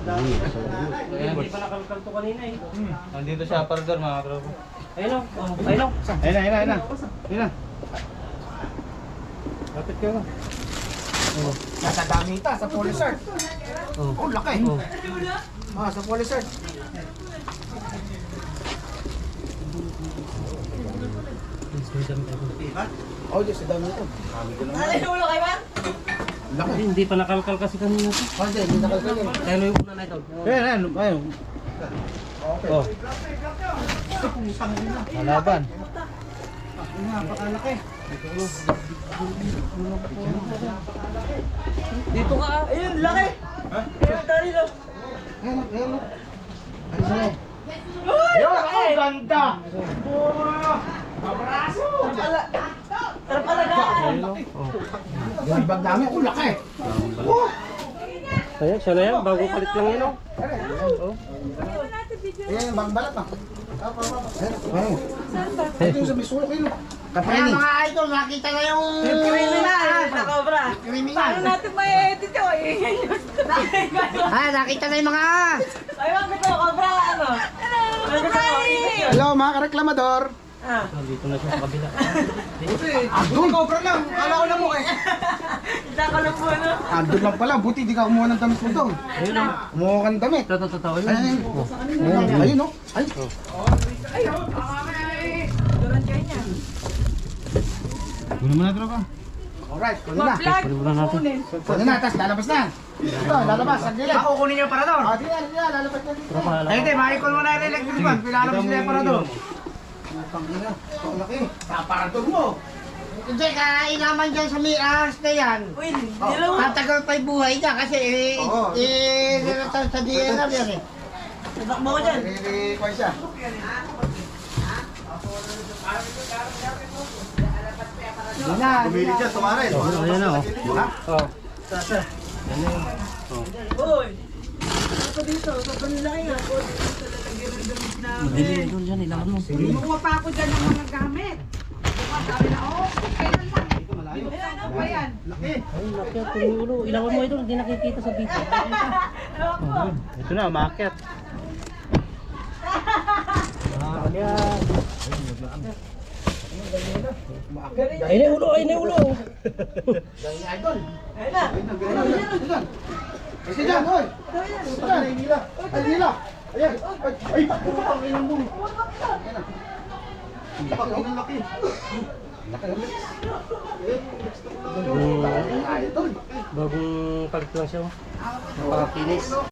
Hindi pa nakalkalto kanina eh. Nandito siya aparador mga tropa. Ayun o. Ayun o. Ayun na. Lapit ka nga. Nasa damita, sa polisar. Oh, laki. Sa polisar. Oh, di sa damita. Ulo kayo ba? Laki. Hindi pa nakalkal kasi kanina. Hindi nakalkal yan. Kaya yung una na ito. Ayun. Oh. Malaban. Napakalaki. Dito ka. Ayun, laki! Ayun, kanino? Ayun. Uy! Laki! Ganda! Sarap alagaan! Yung bag namin, laki. Ayan, siya na yan. Bago palit lang yun o. Ayan yung bang balat. Ayun. Ito yung sa bisulok yun. Kaya mga idol, nakita na yung... Criminal! Na cobra! Criminal. Paano natin may edit yun? Nakita na yung mga... Ay, wag ito, cobra! Ano? Ano gusto mo? Edit yun? Hello mga kareklamador. Dito na siya sa kabila. Andun, cobra lang. Kala ko lang mo eh. Nakakalap mo, no? Andun lang pala. Buti di ka kumuha ng damit mo doon. Ayun o. Kumuha ka ng damit. Totoo yun. Ayun o. Ay. Duran kayo niya. Kunin mo na tropa. Alright, kunin na. Mag-vlog! Paliburan natin. Kunin na, tapos lalabas na. Ito, lalabas. Saglit. Ako kunin niyo para doon. Di na, lalabas na dito. Tropa Ay, hindi, makikol mo na yung electric fan. Pilalabas nila para doon. Putang ina. Ito, laki. Kaparador mo. Hindi, kainaman dyan sa mias na yan. Uy, nilaw! Tatagal pa yung buhay niya kasi nilatan sa DNR yan eh. Tatakbo ko dyan! Nire-require siya. Hindi na. Bumili siya, tumarin. Ayan na o. Oh. Uy! Ako dito, sa panilaki nga. Madili doon dyan. Ilangan mo. Kumuha pa ako dyan ng mga gamit. Sabi na, kailan lang. Ano ba yan? Ayun, laki at tumulo. Ilangan mo ito. Hindi nakikita sa video. Ito na, umakyat. Ay na ulo. Ay na ulo. Idol. Ayun na! Kasi dyan, hoy. Dyan, ay nila. Ay nila. Ayan. Ay, putang ina mo. Ayan na. Ang laki. Laki ulit. Idol. Bagong palit lang siya. Napakakinis.